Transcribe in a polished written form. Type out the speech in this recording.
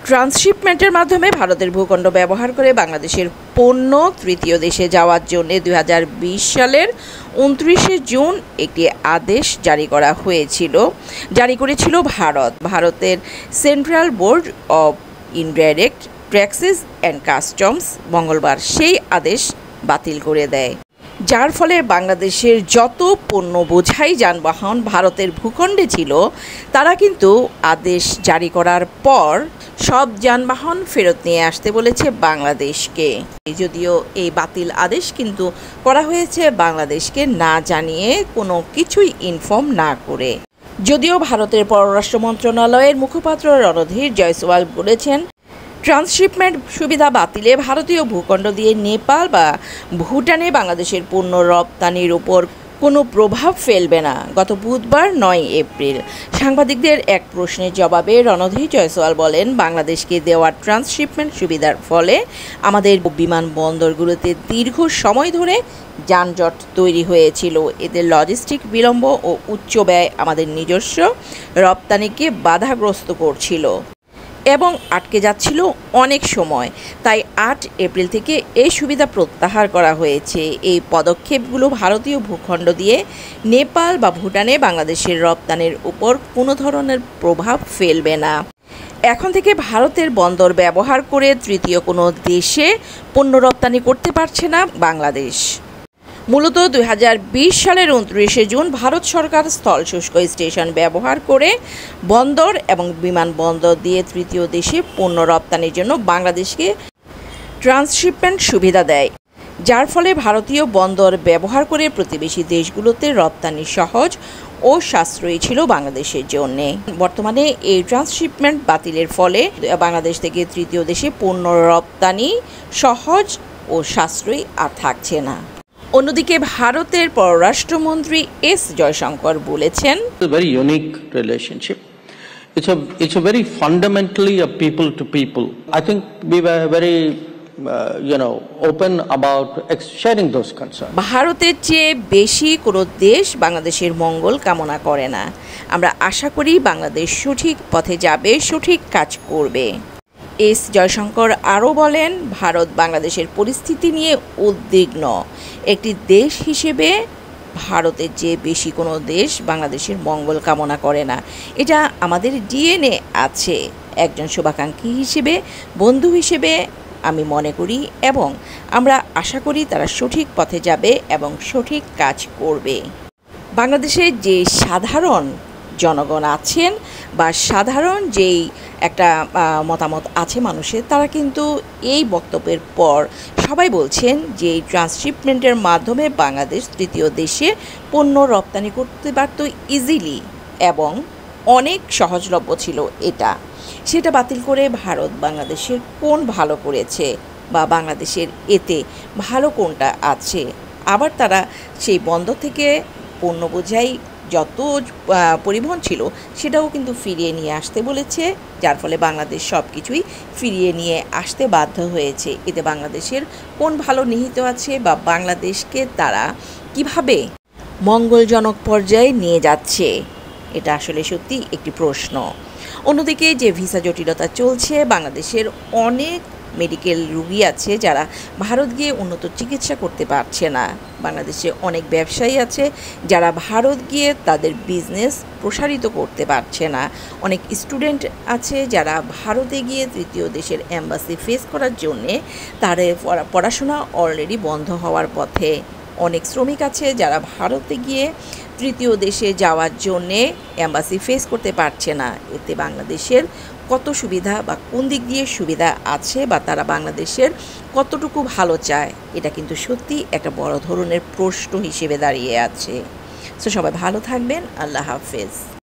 ট্রান্সশিপমেন্টের মাধ্যমে ভারতের ভূখণ্ড ব্যবহার করে বাংলাদেশের পণ্য তৃতীয় দেশে যাওয়ার জন্য 2020 সালের 29শে জুন একটি আদেশ জারি করেছিল ভারতের central board of indirect taxes and customs মঙ্গলবার সেই আদেশ বাতিল করে দেয়, যার ফলে বাংলাদেশের যত পণ্য বোঝাই যানবাহন ভারতের ভূখণ্ডে ছিল তারা কিন্তু আদেশ জারি করার পর সব যানবাহন ফেরত নিয়ে আসতে বলেছে বাংলাদেশকে। যদিও এই বাতিল আদেশ কিন্তু করা হয়েছে বাংলাদেশকে না জানিয়ে, কোনো কিছুই ইনফর্ম না করে। যদিও ভারতের পররাষ্ট্র মন্ত্রণালয়ের মুখপাত্র রণধীর জয়সওয়াল বলেছেন, ট্রান্সশিপমেন্ট সুবিধা বাতিলে ভারতীয় ভূখণ্ড দিয়ে নেপাল বা ভুটানে বাংলাদেশের পণ্য রপ্তানির উপর কোনো প্রভাব ফেলবে না। গত বুধবার 9 এপ্রিল সাংবাদিকদের এক প্রশ্নের জবাবে রণধীর জয়সওয়াল বলেন, বাংলাদেশকে দেওয়া ট্রান্সশিপমেন্ট সুবিধার ফলে আমাদের বিমানবন্দরগুলোতে দীর্ঘ সময় ধরে যানজট তৈরি হয়েছিল। এতে লজিস্টিক বিলম্ব ও উচ্চ ব্যয় আমাদের নিজস্ব রপ্তানিকে বাধাগ্রস্ত করছিল এবং আটকে যাচ্ছিল অনেক সময়। তাই 8 এপ্রিল থেকে এই সুবিধা প্রত্যাহার করা হয়েছে। এই পদক্ষেপগুলো ভারতীয় ভূখণ্ড দিয়ে নেপাল বা ভুটানে বাংলাদেশের রপ্তানির উপর কোনো ধরনের প্রভাব ফেলবে না। এখন থেকে ভারতের বন্দর ব্যবহার করে তৃতীয় কোনো দেশে পণ্য রপ্তানি করতে পারছে না বাংলাদেশ। মূলত 2020 সালের 29শে জুন ভারত সরকার স্থল শুষ্ক স্টেশন ব্যবহার করে বন্দর এবং বিমানবন্দর দিয়ে তৃতীয় দেশে পণ্য রপ্তানির জন্য বাংলাদেশকে ট্রান্সশিপমেন্ট সুবিধা দেয়, যার ফলে ভারতীয় বন্দর ব্যবহার করে প্রতিবেশী দেশগুলোতে রপ্তানি সহজ ও সাশ্রয়ী ছিল বাংলাদেশের জন্য। বর্তমানে এই ট্রান্সশিপমেন্ট বাতিলের ফলে বাংলাদেশ থেকে তৃতীয় দেশে পণ্য রপ্তানি সহজ ও সাশ্রয়ী আর থাকছে না। অন্যদিকে ভারতের পররাষ্ট্রমন্ত্রী এস জয়শঙ্কর বলেছেন, very unique relationship. It's a very fundamentally a people to people. I think we were very open about sharing those concerns. ভারতের চেয়ে বেশি কোনো দেশ বাংলাদেশের মঙ্গল কামনা করে না। আমরা আশা করি বাংলাদেশ সঠিক পথে যাবে, সঠিক কাজ করবে। এস জয়শঙ্কর আরও বলেন, ভারত বাংলাদেশের পরিস্থিতি নিয়ে উদ্বিগ্ন। একটি দেশ হিসেবে ভারতের যে বেশি কোনো দেশ বাংলাদেশের মঙ্গল কামনা করে না, এটা আমাদের ডিএনএ আছে। একজন শুভাকাঙ্ক্ষী হিসেবে, বন্ধু হিসেবে আমি মনে করি এবং আমরা আশা করি তারা সঠিক পথে যাবে এবং সঠিক কাজ করবে। বাংলাদেশে যে সাধারণ জনগণ আছেন বা সাধারণ যেই একটা মতামত আছে মানুষের, তারা কিন্তু এই বক্তব্যের পর সবাই বলছেন যে এই ট্রান্সশিপমেন্টের মাধ্যমে বাংলাদেশ তৃতীয় দেশে পণ্য রপ্তানি করতে পারত ইজিলি এবং অনেক সহজলভ্য ছিল। সেটা বাতিল করে ভারত বাংলাদেশের কোন ভালো করেছে বা বাংলাদেশের এতে ভালো কোনটা আছে? আবার তারা সেই বন্দর থেকে পণ্য বোঝাই যত পরিবহন ছিল সেটাও কিন্তু ফিরিয়ে নিয়ে আসতে বলেছে, যার ফলে বাংলাদেশ সব কিছুই ফিরিয়ে নিয়ে আসতে বাধ্য হয়েছে। এতে বাংলাদেশের কোন ভালো নিহিত আছে বা বাংলাদেশকে তারা কিভাবে মঙ্গলজনক পর্যায়ে নিয়ে যাচ্ছে, এটা আসলে সত্যি একটি প্রশ্ন। অন্যদিকে যে ভিসা জটিলতা চলছে, বাংলাদেশের অনেক মেডিকেল রোগী আছে যারা ভারত গিয়ে উন্নত চিকিৎসা করতে পারছে না। বাংলাদেশে অনেক ব্যবসায়ী আছে যারা ভারত গিয়ে তাদের বিজনেস প্রসারিত করতে পারছে না। অনেক স্টুডেন্ট আছে যারা ভারতে গিয়ে তৃতীয় দেশের এম্বাসি ফেস করার জন্যে তাদের পড়াশোনা অলরেডি বন্ধ হওয়ার পথে। অনেক শ্রমিক আছে যারা ভারতে গিয়ে তৃতীয় দেশে যাওয়ার জন্যে এম্বাসি ফেস করতে পারছে না। এতে বাংলাদেশের কত সুবিধা বা কোন দিক দিয়ে সুবিধা আছে বা তারা বাংলাদেশের কতটুকু ভালো চায়, এটা কিন্তু সত্যি একটা বড় ধরনের প্রশ্ন হিসেবে দাঁড়িয়ে আছে। সো সবাই ভালো থাকবেন। আল্লাহ হাফেজ।